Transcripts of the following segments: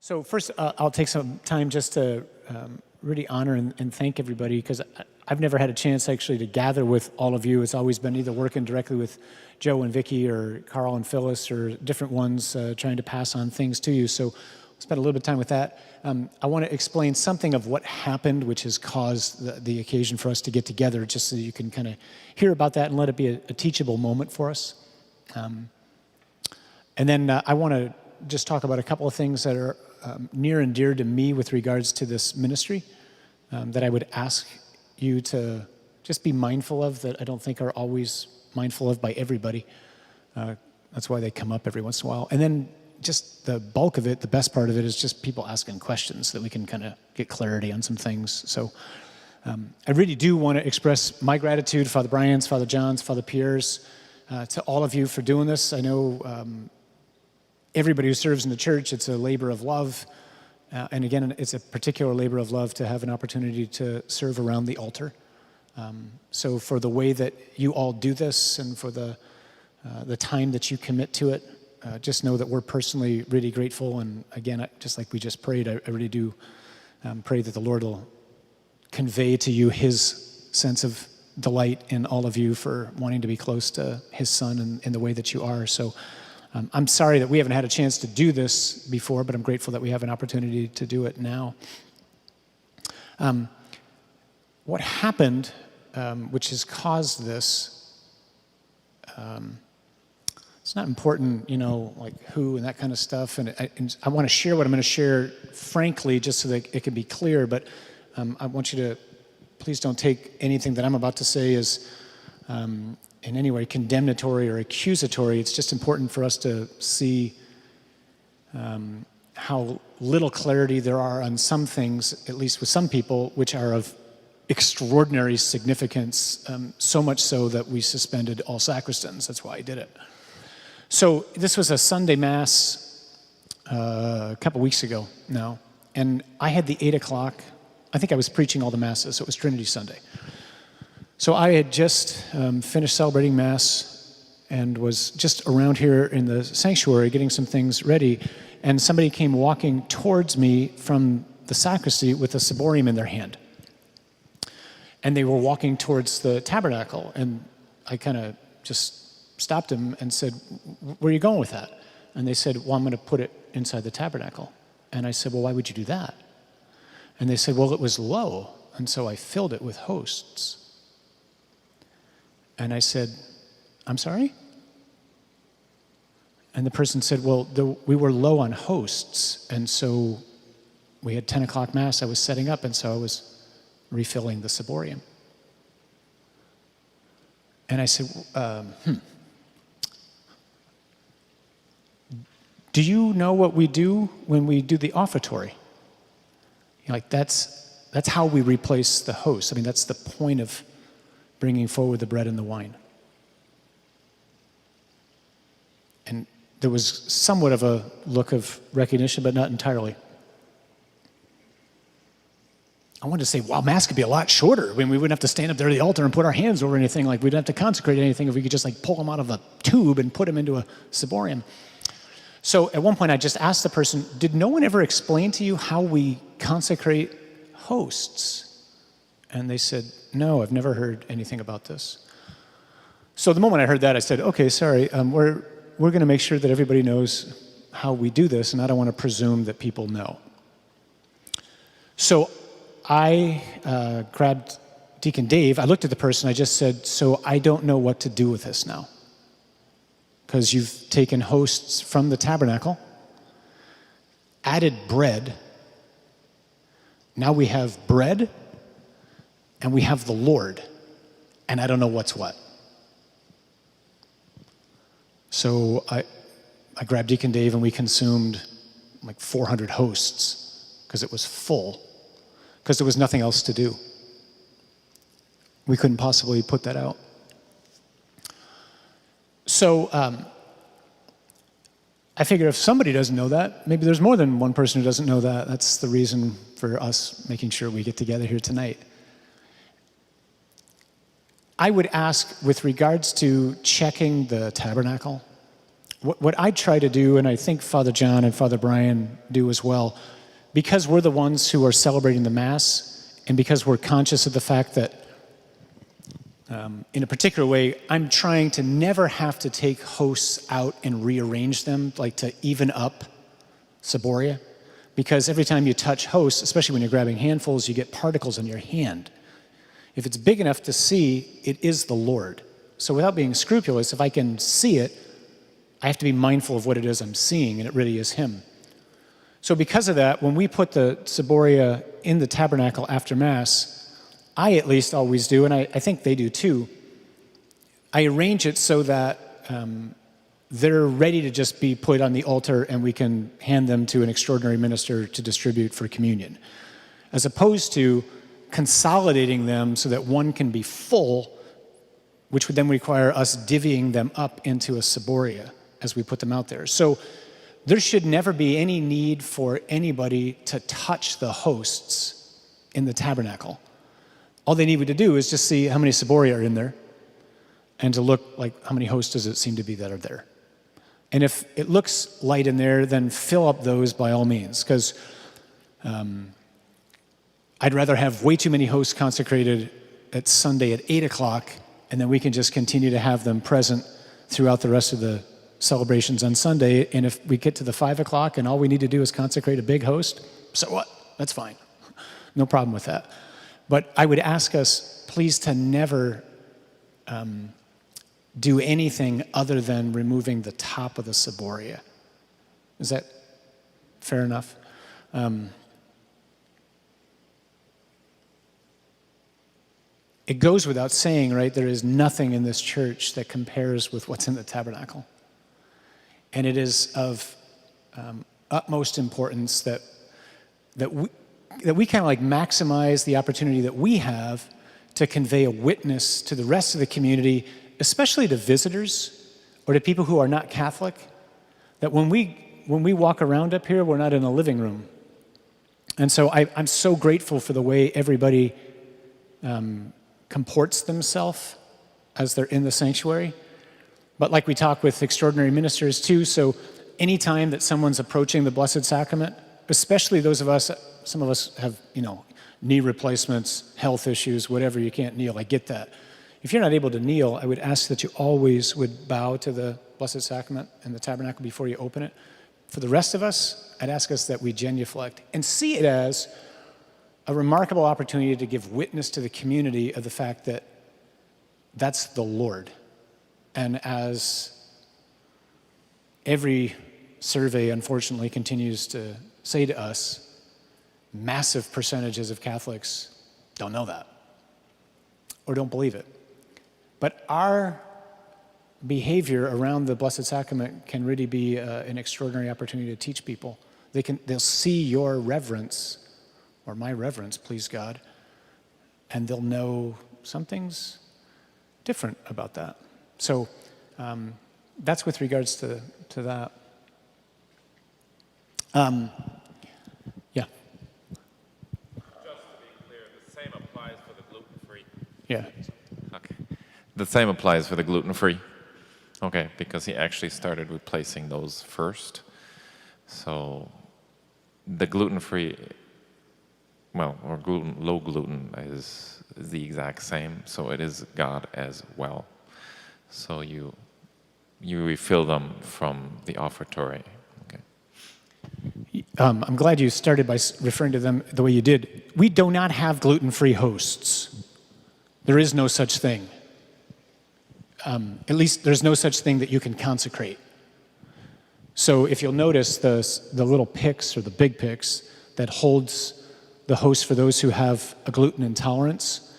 So first, I'll take some time just to really honor and thank everybody, because I've never had a chance actually to gather with all of you. It's always been either working directly with Joe and Vicky or Carl and Phyllis or different ones trying to pass on things to you. So I'll spend a little bit of time with that. I want to explain something of what happened, which has caused the occasion for us to get together, just so you can kind of hear about that and let it be a teachable moment for us. And then I want to just talk about a couple of things that are near and dear to me with regards to this ministry that I would ask you to just be mindful of, that I don't think are always mindful of by everybody. That's why they come up every once in a while. And then just the bulk of it, the best part of it, is just people asking questions that we can kind of get clarity on some things. So I really do want to express my gratitude, Father Brian's, Father John's, Father Pierre's, to all of you for doing this. I know everybody who serves in the church, it's a labor of love. And again, it's a particular labor of love to have an opportunity to serve around the altar. So for the way that you all do this and for the time that you commit to it, just know that we're personally really grateful. And again, just like we just prayed, I really do pray that the Lord will convey to you his sense of delight in all of you for wanting to be close to his son in the way that you are. So I'm sorry that we haven't had a chance to do this before, but I'm grateful that we have an opportunity to do it now. What happened, which has caused this, it's not important, like who and that kind of stuff. And I want to share what I'm going to share frankly, just so that it can be clear. But I want you to, please don't take anything that I'm about to say as in any way condemnatory or accusatory. It's just important for us to see how little clarity there are on some things, at least with some people, which are of extraordinary significance, so much so that we suspended all sacristans. That's why I did it. So this was a Sunday Mass a couple weeks ago now, and I had the 8 o'clock. I think I was preaching all the Masses, so it was Trinity Sunday. So I had just finished celebrating Mass and was just around here in the sanctuary getting some things ready, and somebody came walking towards me from the sacristy with a ciborium in their hand. And they were walking towards the tabernacle, and I kind of just stopped him and said, "Where are you going with that?" And they said, "Well, I'm going to put it inside the tabernacle." And I said, "Well, why would you do that?" And they said, "Well, it was low, and so I filled it with hosts." And I said, "I'm sorry?" And the person said, "Well, we were low on hosts, and so we had 10 o'clock Mass I was setting up, and so I was refilling the ciborium." And I said, "Do you know what we do when we do the offertory?" Like that's how we replace the host. I mean, that's the point of bringing forward the bread and the wine. And there was somewhat of a look of recognition, but not entirely. I wanted to say, wow, Mass could be a lot shorter. I mean, we wouldn't have to stand up there at the altar and put our hands over anything. Like, we didn't have to consecrate anything if we could just like pull them out of a tube and put them into a ciborium. So at one point I just asked the person, "Did no one ever explain to you how we consecrate hosts?" And they said, "No, I've never heard anything about this." So the moment I heard that, I said, "Okay, sorry, we're going to make sure that everybody knows how we do this, and I don't want to presume that people know." So I grabbed Deacon Dave. I looked at the person. I just said, "So I don't know what to do with this now, because you've taken hosts from the tabernacle, added bread. Now we have bread, and we have the Lord, and I don't know what's what." So I grabbed Deacon Dave, and we consumed like 400 hosts because it was full, because there was nothing else to do. We couldn't possibly put that out. So I figure if somebody doesn't know that, maybe there's more than one person who doesn't know that. That's the reason for us making sure we get together here tonight. I would ask, with regards to checking the tabernacle, what I try to do, and I think Father John and Father Brian do as well, because we're the ones who are celebrating the Mass, and because we're conscious of the fact that, in a particular way, I'm trying to never have to take hosts out and rearrange them, like to even up Ciboria. Because every time you touch hosts, especially when you're grabbing handfuls, you get particles on your hand. If it's big enough to see, it is the Lord. So without being scrupulous, if I can see it, I have to be mindful of what it is I'm seeing, and it really is Him. So because of that, when we put the Ciboria in the tabernacle after Mass, I at least always do, and I think they do too, I arrange it so that they're ready to just be put on the altar and we can hand them to an extraordinary minister to distribute for communion, as opposed to consolidating them so that one can be full, which would then require us divvying them up into a Ciboria as we put them out there. So there should never be any need for anybody to touch the hosts in the tabernacle. All they need to do is just see how many Ciboria are in there and to look like how many hosts does it seem to be that are there. And if it looks light in there, then fill up those by all means, because I'd rather have way too many hosts consecrated at Sunday at 8 o'clock, and then we can just continue to have them present throughout the rest of the celebrations on Sunday. And if we get to the 5 o'clock and all we need to do is consecrate a big host, so what? That's fine. No problem with that. But I would ask us, please, to never do anything other than removing the top of the Ciboria. Is that fair enough? It goes without saying, right? There is nothing in this church that compares with what's in the tabernacle. And it is of utmost importance that we kind of like maximize the opportunity that we have to convey a witness to the rest of the community, especially to visitors or to people who are not Catholic, that when we walk around up here, we're not in a living room. And so I'm so grateful for the way everybody comports themselves as they're in the sanctuary. But like we talk with extraordinary ministers too, so anytime that someone's approaching the Blessed Sacrament, especially those of us, some of us have, knee replacements, health issues, whatever, you can't kneel, I get that. If you're not able to kneel, I would ask that you always would bow to the Blessed Sacrament and the tabernacle before you open it. For the rest of us, I'd ask us that we genuflect and see it as a remarkable opportunity to give witness to the community of the fact that that's the Lord. And as every survey, unfortunately, continues to say to us, massive percentages of Catholics don't know that or don't believe it. But our behavior around the Blessed Sacrament can really be an extraordinary opportunity to teach people. They'll see your reverence, or my reverence, please God, and they'll know something's different about that. So that's with regards to that. Yeah. Just to be clear, the same applies for the gluten-free. Yeah. Okay. The same applies for the gluten-free. Okay, because he actually started replacing those first. So the gluten-free, or low gluten is the exact same. So it is God as well. So you refill them from the offertory. Okay. I'm glad you started by referring to them the way you did. We do not have gluten-free hosts. There is no such thing. At least there's no such thing that you can consecrate. So if you'll notice the little pyx or the big pyx that holds the host for those who have a gluten intolerance,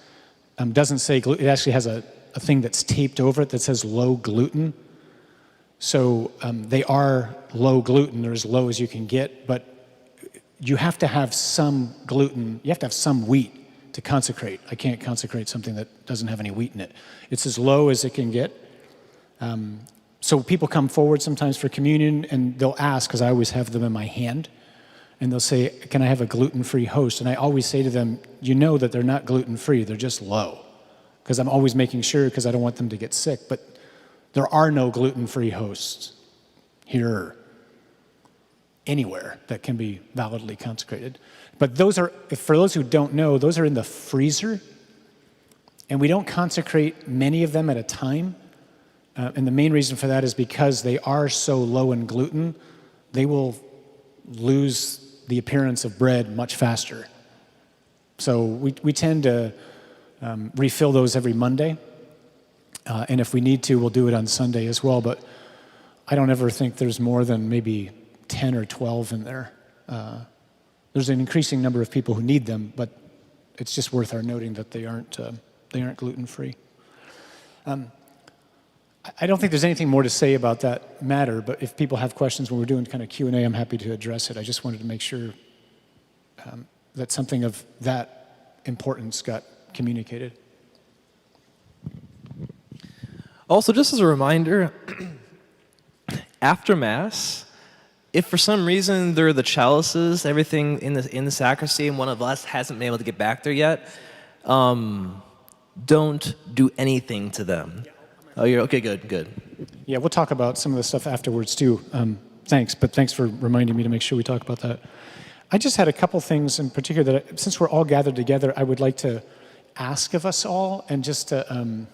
doesn't say gluten. It actually has a thing that's taped over it that says low gluten. So they are low gluten. They're as low as you can get, but you have to have some gluten. You have to have some wheat to consecrate. I can't consecrate something that doesn't have any wheat in it. It's as low as it can get. So people come forward sometimes for communion, and they'll ask, because I always have them in my hand, and they'll say, can I have a gluten-free host? And I always say to them, you know that they're not gluten-free, they're just low. Because I'm always making sure, because I don't want them to get sick. But there are no gluten-free hosts. here or anywhere that can be validly consecrated. But those are, for those who don't know, those are in the freezer, and we don't consecrate many of them at a time. And the main reason for that is because they are so low in gluten, they will lose the appearance of bread much faster. So we tend to refill those every Monday. And if we need to, we'll do it on Sunday as well. But I don't ever think there's more than maybe 10 or 12 in there. There's an increasing number of people who need them, but it's just worth our noting that they aren't gluten-free. I don't think there's anything more to say about that matter, but if people have questions when we're doing kind of Q&A, I'm happy to address it. I just wanted to make sure that something of that importance got communicated. Also, just as a reminder, after Mass, if for some reason there are the chalices, everything in the sacristy, and one of us hasn't been able to get back there yet, don't do anything to them. Oh, you're okay, good. Yeah, we'll talk about some of the stuff afterwards too. Thanks for reminding me to make sure we talk about that. I just had a couple things in particular that, since we're all gathered together, I would like to ask of us all, and just to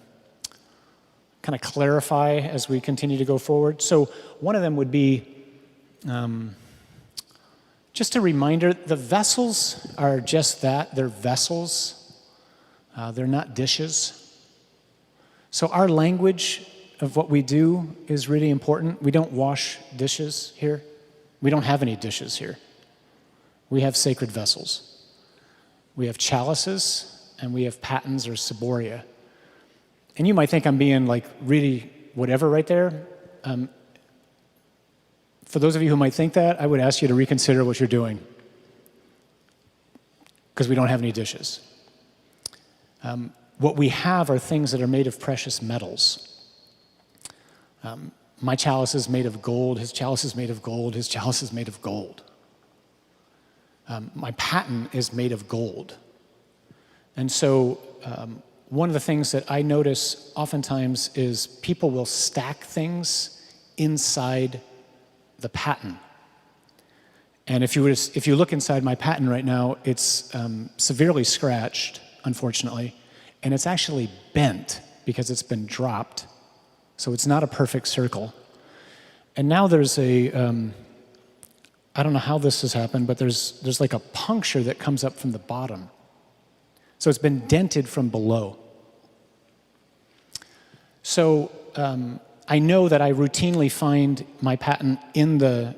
kind of clarify as we continue to go forward. So one of them would be just a reminder, the vessels are just that, they're vessels. They're not dishes. So our language of what we do is really important. We don't wash dishes here. We don't have any dishes here. We have sacred vessels. We have chalices, and we have patens or ciboria. And you might think I'm being like really whatever right there. For those of you who might think that, I would ask you to reconsider what you're doing, because we don't have any dishes. What we have are things that are made of precious metals. My chalice is made of gold, his chalice is made of gold, his chalice is made of gold. My paten is made of gold. And so one of the things that I notice oftentimes is people will stack things inside the paten. And if you look inside my paten right now, it's severely scratched, unfortunately, and it's actually bent because it's been dropped. So it's not a perfect circle. And now there's I don't know how this has happened, but there's like a puncture that comes up from the bottom. So it's been dented from below. So I know that I routinely find my paten in the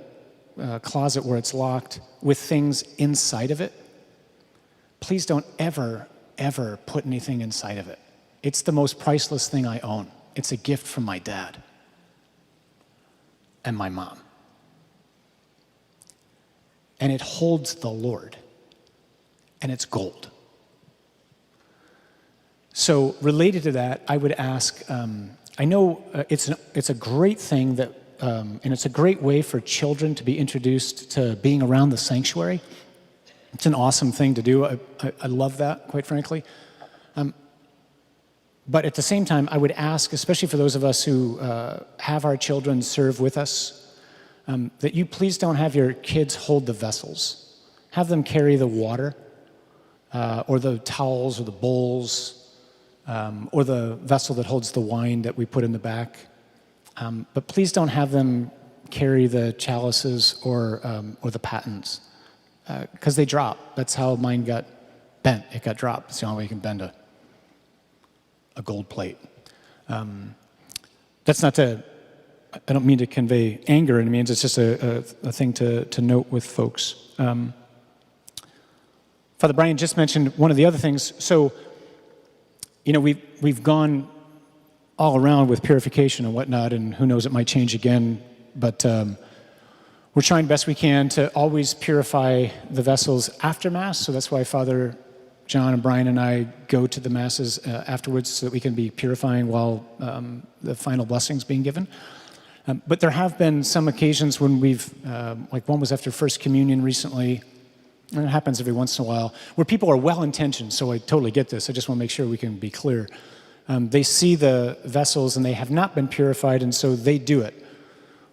closet where it's locked with things inside of it. Please don't ever put anything inside of it. It's the most priceless thing I own. It's a gift from my dad and my mom. And it holds the Lord, and it's gold. So related to that, I would ask, I know it's a great thing that, and it's a great way for children to be introduced to being around the sanctuary. It's an awesome thing to do. I love that, quite frankly. But at the same time, I would ask, especially for those of us who have our children serve with us, that you please don't have your kids hold the vessels. Have them carry the water, or the towels, or the bowls, or the vessel that holds the wine that we put in the back. But please don't have them carry the chalices or the patens, because they drop. That's how mine got bent. It got dropped. It's the only way you can bend a gold plate. That's not to, I don't mean to convey anger in means, it's just a thing to note with folks. Father Brian just mentioned one of the other things. So, you know, we've gone all around with purification and whatnot, and who knows, it might change again, but we're trying best we can to always purify the vessels after Mass, so that's why Father John and Brian and I go to the Masses afterwards so that we can be purifying while the final blessing's being given. But there have been some occasions when we've, like one was after First Communion recently, and it happens every once in a while, where people are well-intentioned, so I totally get this. I just want to make sure we can be clear. They see the vessels and they have not been purified, and so they do it.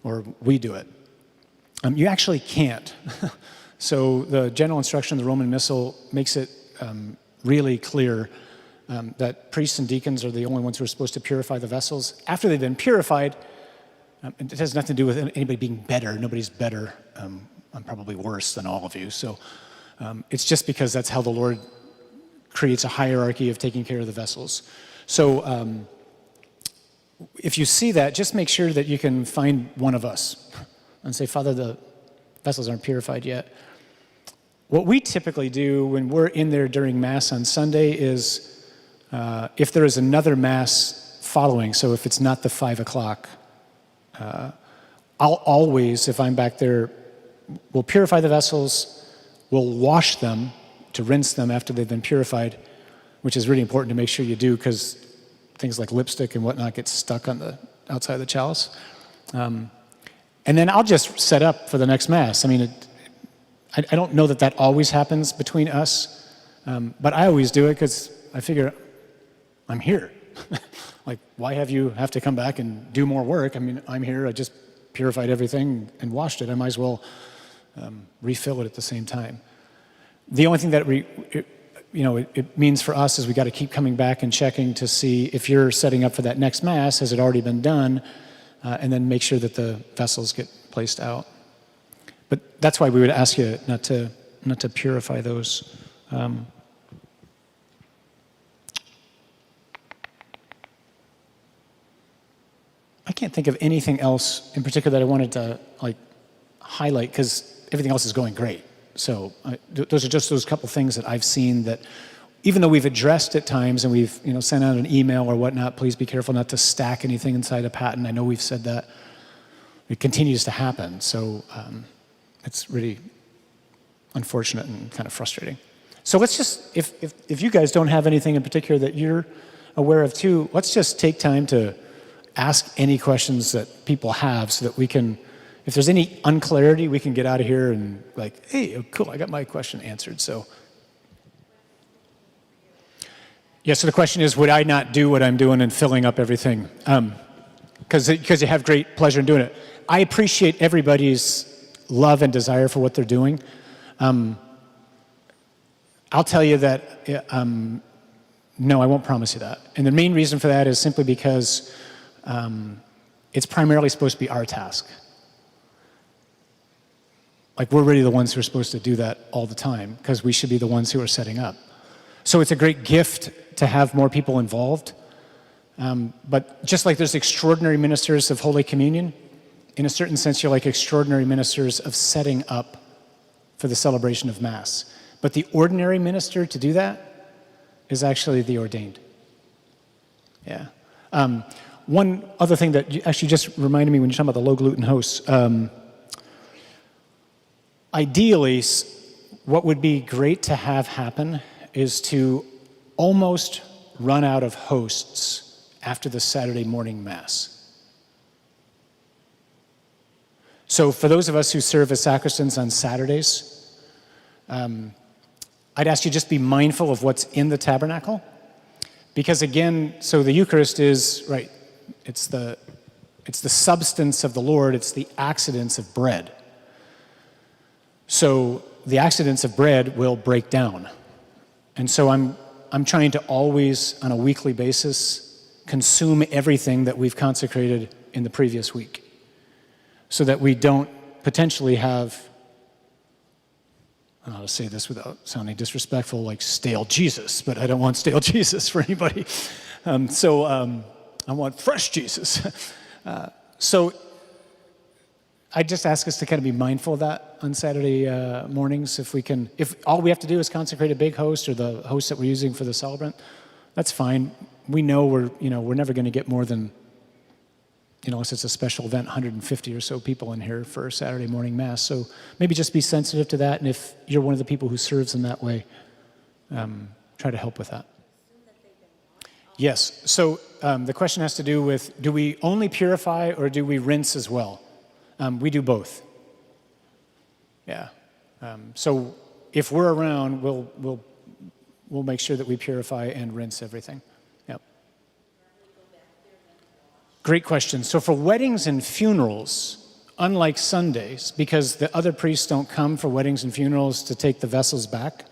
or we do it. You actually can't. So the general instruction of the Roman Missal makes it really clear that priests and deacons are the only ones who are supposed to purify the vessels. After they've been purified, it has nothing to do with anybody being better. Nobody's better. I'm probably worse than all of you. So it's just because that's how the Lord creates a hierarchy of taking care of the vessels. So if you see that, just make sure that you can find one of us and say, Father, the vessels aren't purified yet. What we typically do when we're in there during Mass on Sunday is if there is another Mass following, so if it's not the 5 o'clock, I'll always, if I'm back there, we'll purify the vessels, we'll wash them to rinse them after they've been purified, which is really important to make sure you do because things like lipstick and whatnot get stuck on the outside of the chalice. And then I'll just set up for the next Mass. I mean, I don't know that that always happens between us, but I always do it because I figure I'm here. Like, why have you have to come back and do more work? I mean, I'm here. I just purified everything and washed it. I might as well refill it at the same time. The only thing that it means for us is we got to keep coming back and checking to see if you're setting up for that next Mass, has it already been done, and then make sure that the vessels get placed out. But that's why we would ask you not to purify those. I can't think of anything else in particular that I wanted to highlight because everything else is going great. So those are just those couple things that I've seen that, even though we've addressed at times and we've sent out an email or whatnot, please be careful not to stack anything inside a paten. I know we've said that. It continues to happen. So it's really unfortunate and kind of frustrating. So let's just, if you guys don't have anything in particular that you're aware of too, let's just take time to ask any questions that people have so that we can, if there's any unclarity, we can get out of here and hey, oh, cool, I got my question answered. So, yeah, so the question is, would I not do what I'm doing and filling up everything? Because you have great pleasure in doing it. I appreciate everybody's love and desire for what they're doing. I'll tell you that, no, I won't promise you that. And the main reason for that is simply because it's primarily supposed to be our task. We're really the ones who are supposed to do that all the time because we should be the ones who are setting up. So it's a great gift to have more people involved. But just like there's extraordinary ministers of Holy Communion, in a certain sense, you're like extraordinary ministers of setting up for the celebration of Mass. But the ordinary minister to do that is actually the ordained. Yeah. One other thing that actually just reminded me when you're talking about the low-gluten hosts, ideally, what would be great to have happen is to almost run out of hosts after the Saturday morning Mass. So for those of us who serve as sacristans on Saturdays, I'd ask you just be mindful of what's in the tabernacle. Because again, so the Eucharist is, right, it's the substance of the Lord, it's the accidents of bread. So the accidents of bread will break down. And so I'm trying to always, on a weekly basis, consume everything that we've consecrated in the previous week, so that we don't potentially have, I don't know how to say this without sounding disrespectful, like stale Jesus, but I don't want stale Jesus for anybody. I want fresh Jesus. So I just ask us to kind of be mindful of that on Saturday mornings. If all we have to do is consecrate a big host or the host that we're using for the celebrant, that's fine. We know we're never going to get more than, unless it's a special event, 150 or so people in here for a Saturday morning Mass. So maybe just be sensitive to that, and if you're one of the people who serves in that way, try to help with that. Yes, so the question has to do with, do we only purify or do we rinse as well? We do both. Yeah. So if we're around, we'll make sure that we purify and rinse everything. Yep. Great question. So for weddings and funerals, unlike Sundays, because the other priests don't come for weddings and funerals to take the vessels back,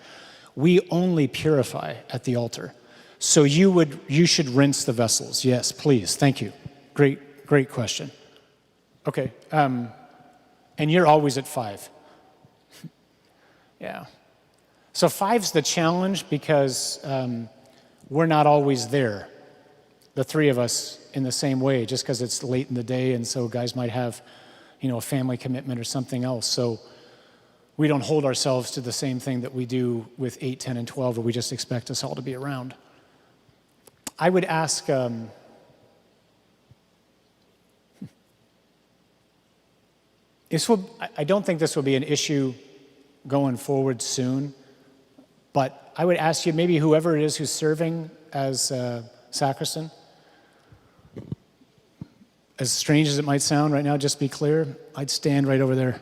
we only purify at the altar. So you should rinse the vessels. Yes, please. Thank you. Great question. Okay. And you're always at 5. Yeah. So 5's the challenge because we're not always there, the 3 of us in the same way, just because it's late in the day, and so guys might have, a family commitment or something else. So we don't hold ourselves to the same thing that we do with 8, 10, and 12, where we just expect us all to be around. I would ask, I don't think this will be an issue going forward soon, but I would ask you, maybe whoever it is who's serving as sacristan, as strange as it might sound right now, just be clear, I'd stand right over there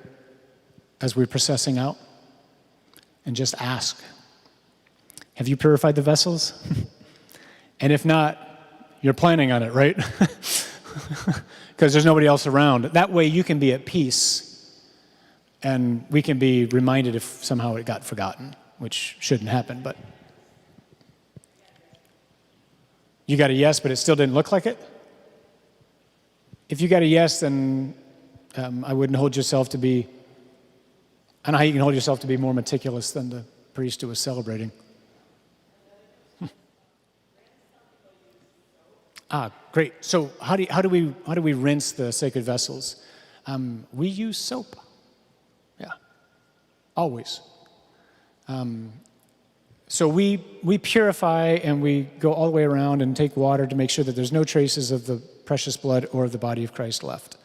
as we're processing out and just ask, have you purified the vessels? And if not, you're planning on it, right? Because there's nobody else around. That way you can be at peace, and we can be reminded if somehow it got forgotten, which shouldn't happen, but. You got a yes, but it still didn't look like it? If you got a yes, then I wouldn't hold yourself to be, I don't know how you can hold yourself to be more meticulous than the priest who was celebrating. Great. So how do we rinse the sacred vessels? We use soap. Yeah, always. So we purify, and we go all the way around and take water to make sure that there's no traces of the precious blood or of the body of Christ left.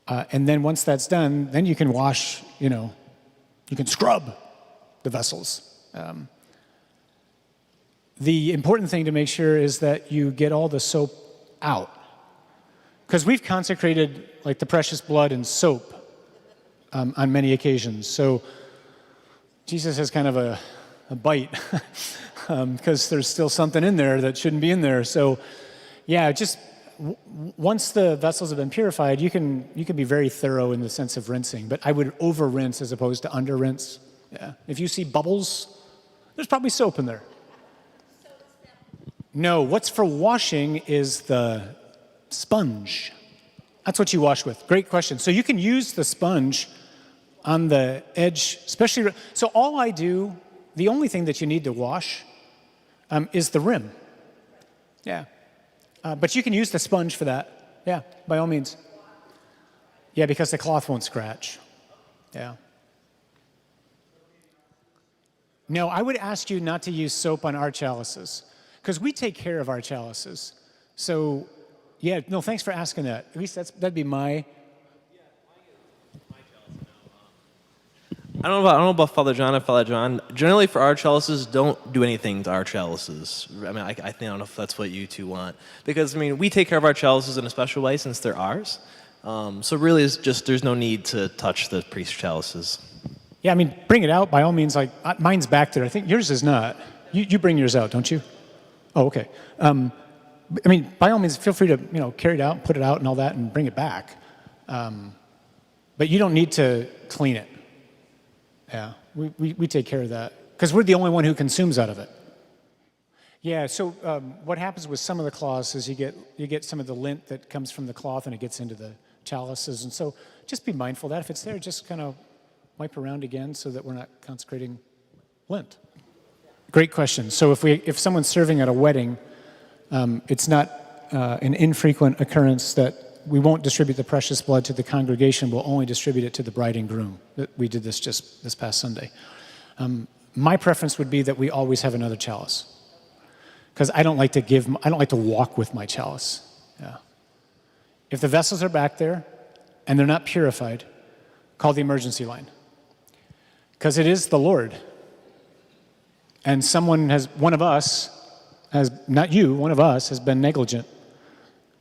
And then once that's done, then you can wash, you can scrub the vessels. The important thing to make sure is that you get all the soap out. Because we've consecrated like the precious blood in soap on many occasions. So Jesus has kind of a bite because there's still something in there that shouldn't be in there. So yeah, just once the vessels have been purified, you can be very thorough in the sense of rinsing, but I would over rinse as opposed to under rinse. Yeah. If you see bubbles, there's probably soap in there. No, what's for washing is the sponge. That's what you wash with. Great question. So you can use the sponge on the edge, especially. So all I do, the only thing that you need to wash is the rim. Yeah. But you can use the sponge for that. Yeah, by all means. Yeah, because the cloth won't scratch. Yeah. No, I would ask you not to use soap on our chalices, because we take care of our chalices. So, yeah, no, thanks for asking that. At least that'd be my. I don't know about Father John and Father John. Generally, for our chalices, don't do anything to our chalices. I mean, I don't know if that's what you two want. Because, we take care of our chalices in a special way since they're ours. So really, it's just there's no need to touch the priest's chalices. Yeah, bring it out by all means. Like, mine's back there. I think yours is not. You bring yours out, don't you? Oh, okay. By all means, feel free to, carry it out, put it out and all that, and bring it back. But you don't need to clean it. Yeah, we take care of that because we're the only one who consumes out of it. Yeah, so what happens with some of the cloths is you get some of the lint that comes from the cloth and it gets into the chalices, and so just be mindful of that if it's there, just kind of wipe around again so that we're not consecrating lint. Great question. So if someone's serving at a wedding, it's not an infrequent occurrence that we won't distribute the precious blood to the congregation. We'll only distribute it to the bride and groom. We did this just this past Sunday. My preference would be that we always have another chalice, because I don't like to walk with my chalice. Yeah. If the vessels are back there and they're not purified, call the emergency line, because it is the Lord. And one of us has been negligent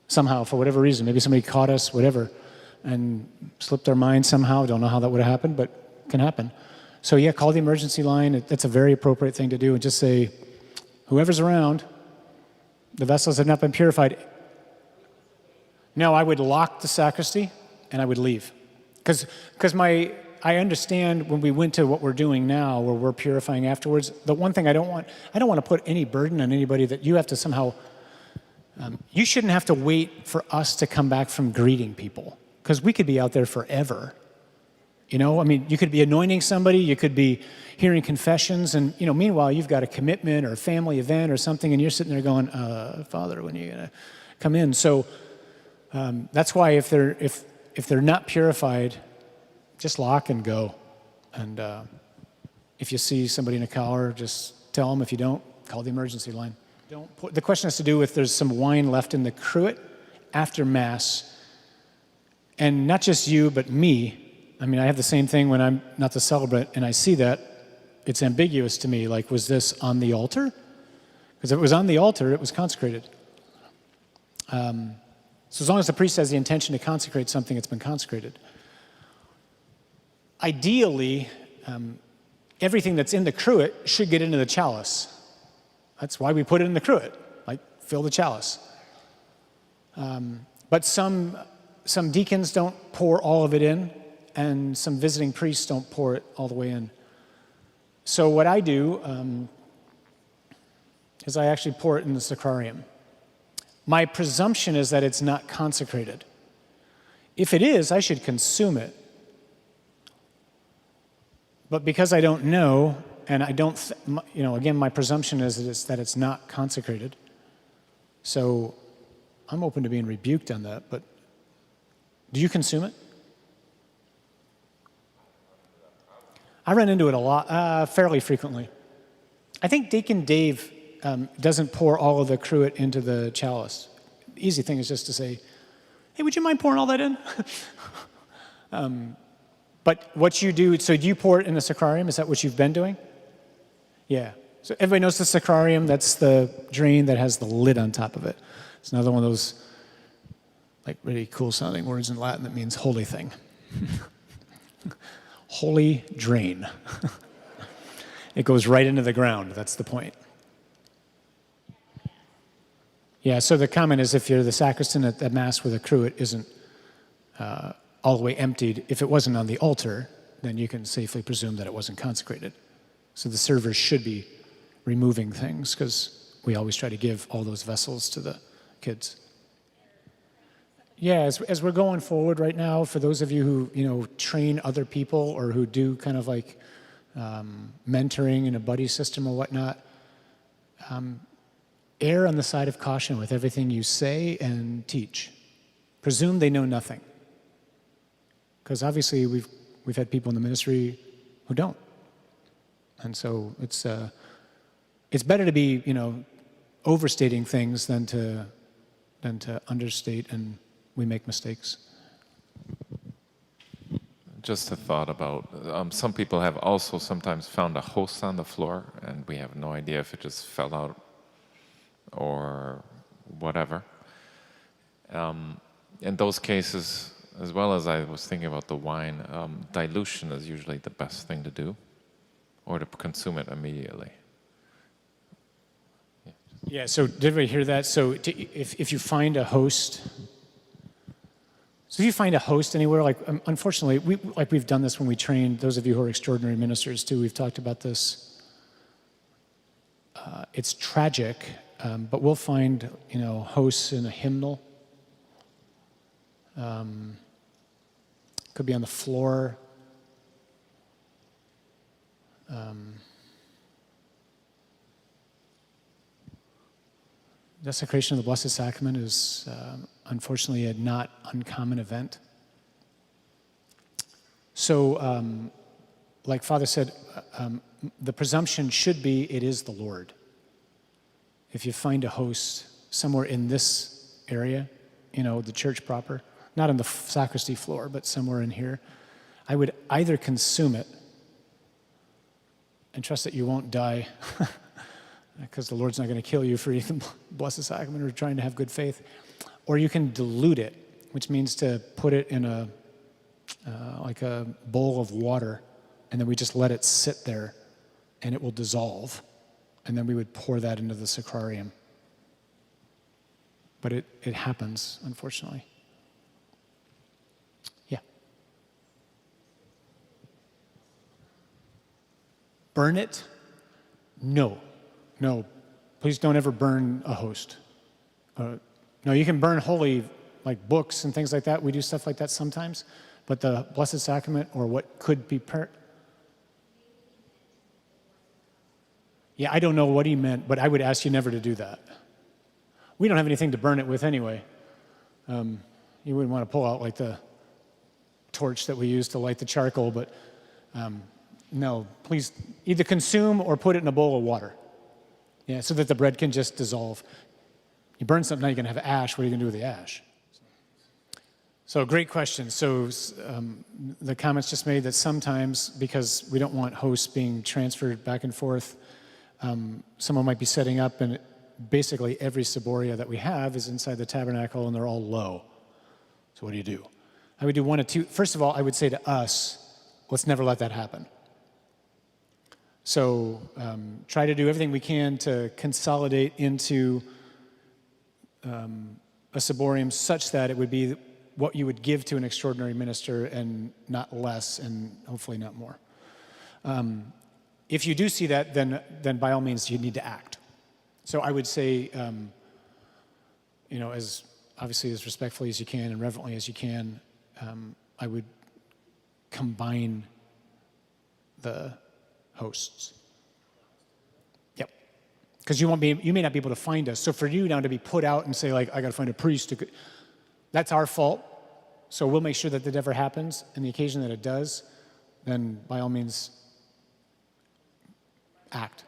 somehow for whatever reason. Maybe somebody caught us, whatever, and slipped our mind somehow. Don't know how that would have happened, but it can happen. So yeah, call the emergency line. That's a very appropriate thing to do, and just say, whoever's around, the vessels have not been purified. No, I would lock the sacristy and I would leave. Because I understand when we went to what we're doing now, where we're purifying afterwards, the one thing I don't want to put any burden on anybody that you have to somehow, you shouldn't have to wait for us to come back from greeting people, because we could be out there forever. You know, I mean, you could be anointing somebody, you could be hearing confessions, and, you know, meanwhile, you've got a commitment or a family event or something, and you're sitting there going, Father, when are you going to come in? So that's why if they're not purified, just lock and go. And if you see somebody in a collar, just tell them. If you don't, call the emergency line. The question has to do with there's some wine left in the cruet after Mass, and not just you, but me. I mean, I have the same thing when I'm not the celebrant, and I see that. It's ambiguous to me, like, was this on the altar? Because if it was on the altar, it was consecrated. So as long as the priest has the intention to consecrate something, it's been consecrated. Ideally, everything that's in the cruet should get into the chalice. That's why we put it in the cruet, like fill the chalice. But some deacons don't pour all of it in, and some visiting priests don't pour it all the way in. So what I do is I actually pour it in the sacrarium. My presumption is that it's not consecrated. If it is, I should consume it. But because I don't know, and I don't, again, my presumption is that it's not consecrated. So I'm open to being rebuked on that, but do you consume it? I run into it a lot, fairly frequently. I think Deacon Dave doesn't pour all of the cruet into the chalice. The easy thing is just to say, hey, would you mind pouring all that in? But what you do, so do you pour it in the sacrarium? Is that what you've been doing? Yeah. So everybody knows the sacrarium. That's the drain that has the lid on top of it. It's another one of those like really cool sounding words in Latin that means holy thing. Holy drain. It goes right into the ground. That's the point. Yeah, so the comment is if you're the sacristan at Mass where the cruet isn't all the way emptied, if it wasn't on the altar, then you can safely presume that it wasn't consecrated. So the servers should be removing things because we always try to give all those vessels to the kids. Yeah, as we're going forward right now, for those of you who train other people or who do kind of like mentoring in a buddy system or whatnot, err on the side of caution with everything you say and teach. Presume they know nothing, because obviously we've had people in the ministry who don't, and so it's better to be overstating things than to understate, and we make mistakes. Just a thought about, some people have also sometimes found a host on the floor, and we have no idea if it just fell out or whatever. In those cases, as well as I was thinking about the wine, dilution is usually the best thing to do, or to consume it immediately. Yeah, so did everybody hear that? So if you find a host, anywhere, like unfortunately, we've done this when we train those of you who are extraordinary ministers too. We've talked about this. It's tragic, but we'll find hosts in a hymnal. Could be on the floor. Desecration of the Blessed Sacrament is unfortunately a not uncommon event. So, like Father said, the presumption should be it is the Lord. If you find a host somewhere in this area, the church proper, not on the sacristy floor, but somewhere in here, I would either consume it and trust that you won't die, because the Lord's not going to kill you for eating the Blessed Sacrament or trying to have good faith, or you can dilute it, which means to put it in a bowl of water, and then we just let it sit there, and it will dissolve, and then we would pour that into the sacrarium. But it happens, unfortunately. Burn it? No. No. Please don't ever burn a host. No, you can burn holy, like books and things like that. We do stuff like that sometimes. But the Blessed Sacrament, or what could be yeah, I don't know what he meant, but I would ask you never to do that. We don't have anything to burn it with anyway. You wouldn't want to pull out like the torch that we use to light the charcoal, but no, please either consume or put it in a bowl of water. Yeah, so that the bread can just dissolve. You burn something, now you're going to have ash. What are you going to do with the ash? So great question. So the comments just made that sometimes, because we don't want hosts being transferred back and forth, someone might be setting up, and basically every ciboria that we have is inside the tabernacle, and they're all low. So what do? I would do one of two. First of all, I would say to us, let's never let that happen. So try to do everything we can to consolidate into a ciborium such that it would be what you would give to an extraordinary minister and not less, and hopefully not more. If you do see that, then by all means you need to act. So I would say, as obviously as respectfully as you can and reverently as you can, I would combine the hosts. Yep. Because you may not be able to find us. So for you now to be put out and say, like, I got to find a priest, that's our fault. So we'll make sure that that never happens. And the occasion that it does, then by all means, act.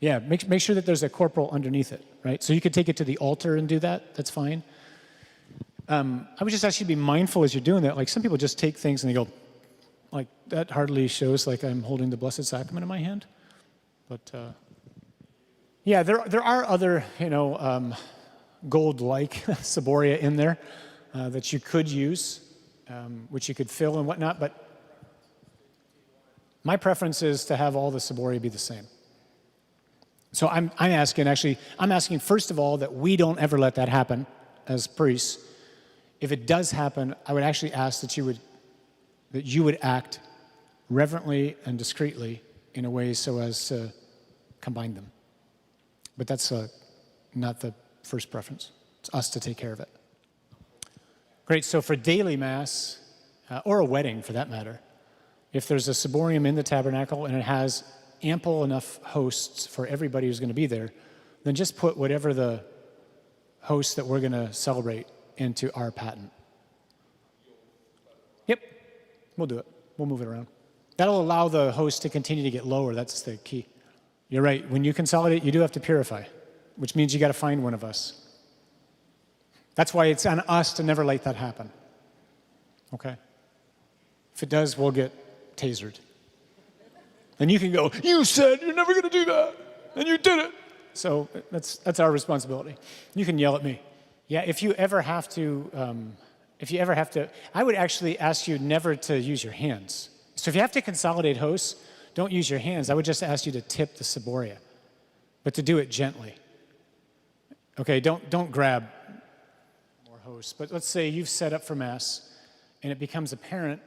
Yeah, make sure that there's a corporal underneath it, right? So you could take it to the altar and do that. That's fine. I would just ask you to be mindful as you're doing that. Like, some people just take things and they go, like, that hardly shows like I'm holding the Blessed Sacrament in my hand. But yeah, there are other, gold-like ciboria in there that you could use, which you could fill and whatnot. But my preference is to have all the ciboria be the same. So I'm asking first of all that we don't ever let that happen as priests. If it does happen, I would actually ask that you would act reverently and discreetly in a way so as to combine them. But that's not the first preference. It's us to take care of it. Great. So for daily Mass, or a wedding for that matter, if there's a ciborium in the tabernacle and it has ample enough hosts for everybody who's going to be there, then just put whatever the host that we're going to celebrate into our paten. Yep, we'll do it. We'll move it around. That'll allow the host to continue to get lower. That's the key. You're right. When you consolidate, you do have to purify, which means you got to find one of us. That's why it's on us to never let that happen. Okay? If it does, we'll get tasered. And you can go, you said you're never going to do that, and you did it. So that's our responsibility. You can yell at me. Yeah, if you ever have to, I would actually ask you never to use your hands. So if you have to consolidate hosts, don't use your hands. I would just ask you to tip the ciboria, but to do it gently. Okay, don't grab more hosts. But let's say you've set up for Mass, and it becomes apparent,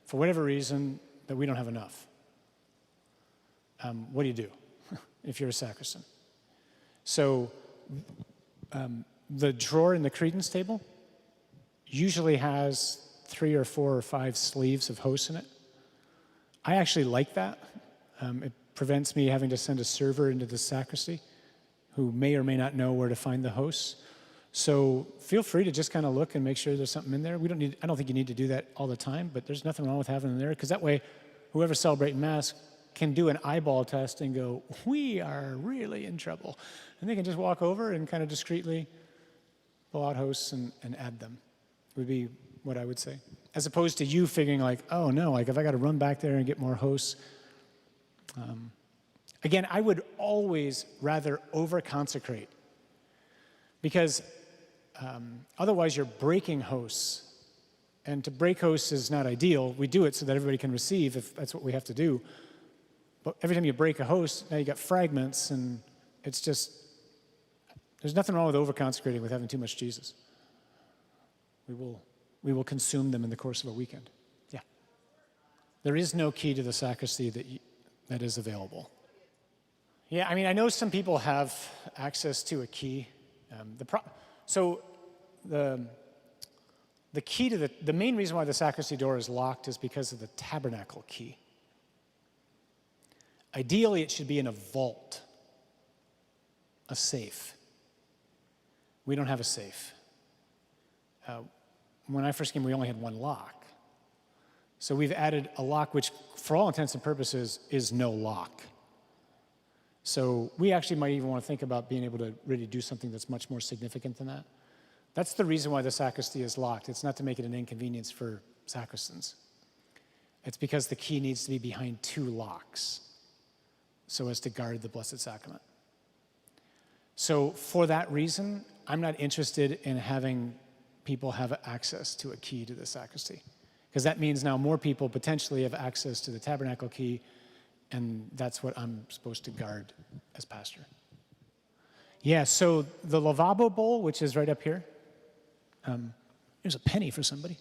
for whatever reason, that we don't have enough. What do you do if you're a sacristan? So the drawer in the credence table usually has 3 or 4 or 5 sleeves of hosts in it. I actually like that. It prevents me having to send a server into the sacristy who may or may not know where to find the hosts. So feel free to just kind of look and make sure there's something in there. I don't think you need to do that all the time, but there's nothing wrong with having it in there, because that way whoever's celebrating Mass can do an eyeball test and go, we are really in trouble. And they can just walk over and kind of discreetly pull out hosts and add them, would be what I would say. As opposed to you figuring like, oh no, like if I got to run back there and get more hosts. Again, I would always rather over-consecrate, because otherwise you're breaking hosts. And to break hosts is not ideal. We do it so that everybody can receive, if that's what we have to do. But every time you break a host, now you got fragments, and it's just, there's nothing wrong with over-consecrating with having too much Jesus. We will consume them in the course of a weekend. Yeah. There is no key to the sacristy that is available. Yeah, I mean, I know some people have access to a key. So the key to the main reason why the sacristy door is locked is because of the tabernacle key. Ideally, it should be in a vault, a safe. We don't have a safe. When I first came, we only had one lock. So we've added a lock, which for all intents and purposes is no lock. So we actually might even want to think about being able to really do something that's much more significant than that. That's the reason why the sacristy is locked. It's not to make it an inconvenience for sacristans. It's because the key needs to be behind 2 locks so as to guard the Blessed Sacrament. So for that reason, I'm not interested in having people have access to a key to the sacristy, because that means now more people potentially have access to the tabernacle key, and that's what I'm supposed to guard as pastor. Yeah, so the lavabo bowl, which is right up here, there's a penny for somebody.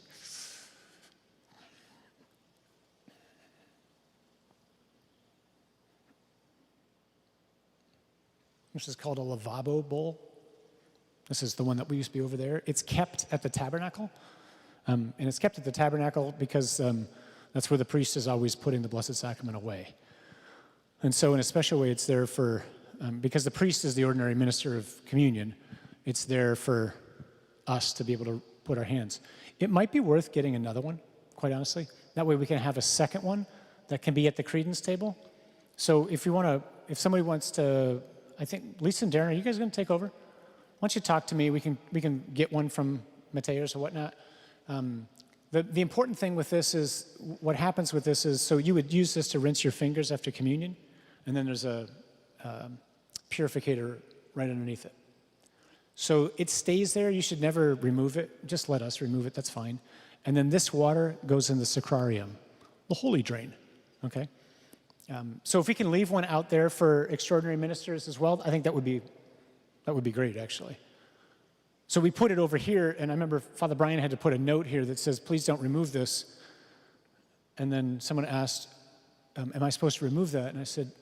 This is called a lavabo bowl. This is the one that we used to be over there. It's kept at the tabernacle. And it's kept at the tabernacle because that's where the priest is always putting the Blessed Sacrament away. And so in a special way, it's there for, because the priest is the ordinary minister of communion, it's there for us to be able to put our hands. It might be worth getting another one, quite honestly. That way we can have a second one that can be at the credence table. So if somebody wants to, I think, Lisa and Darren, are you guys going to take over? Why don't you talk to me? We can get one from Mateus or whatnot. The important thing with this is, what happens with this is, so you would use this to rinse your fingers after communion, and then there's a purificator right underneath it. So it stays there. You should never remove it. Just let us remove it. That's fine. And then this water goes in the sacrarium, the holy drain, okay? So if we can leave one out there for extraordinary ministers as well, I think that would be great, actually. So we put it over here, and I remember Father Brian had to put a note here that says, please don't remove this. And then someone asked, am I supposed to remove that? And I said,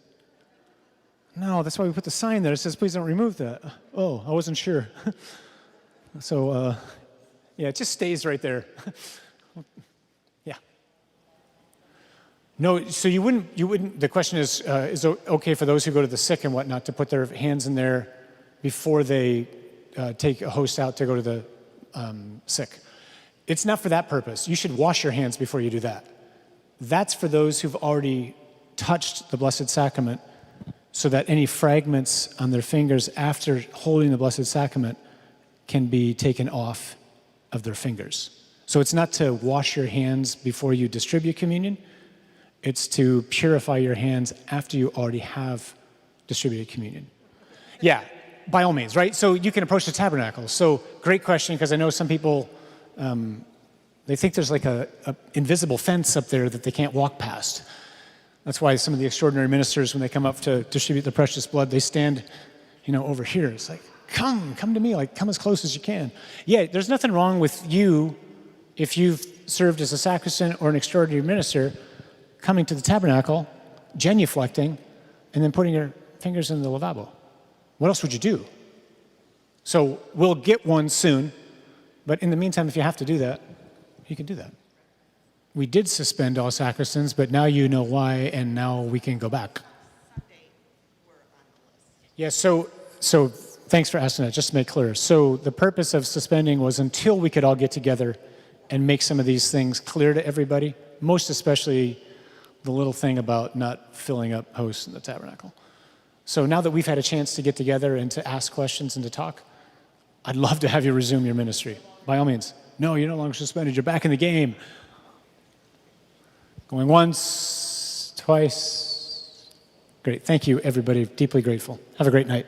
no, that's why we put the sign there. It says, please don't remove that. Oh, I wasn't sure. So, yeah, it just stays right there. Yeah. No, so you wouldn't, the question is it okay for those who go to the sick and whatnot to put their hands in there before they take a host out to go to the sick? It's not for that purpose. You should wash your hands before you do that. That's for those who've already touched the Blessed Sacrament, so that any fragments on their fingers after holding the Blessed Sacrament can be taken off of their fingers. So it's not to wash your hands before you distribute communion. It's to purify your hands after you already have distributed communion. Yeah, by all means, right? So you can approach the tabernacle. So great question, because I know some people, they think there's like a invisible fence up there that they can't walk past. That's why some of the extraordinary ministers, when they come up to distribute the precious blood, they stand, over here. It's like, come to me, like come as close as you can. Yeah, there's nothing wrong with you, if you've served as a sacristan or an extraordinary minister, coming to the tabernacle, genuflecting, and then putting your fingers in the lavabo. What else would you do? So we'll get one soon, but in the meantime, if you have to do that, you can do that. We did suspend all sacristans, but now you know why, and now we can go back. Yeah, so thanks for asking that, just to make clear. So the purpose of suspending was until we could all get together and make some of these things clear to everybody, most especially the little thing about not filling up hosts in the tabernacle. So now that we've had a chance to get together and to ask questions and to talk, I'd love to have you resume your ministry. By all means. No, you're no longer suspended. You're back in the game. Going once, twice. Great. Thank you, everybody. Deeply grateful. Have a great night.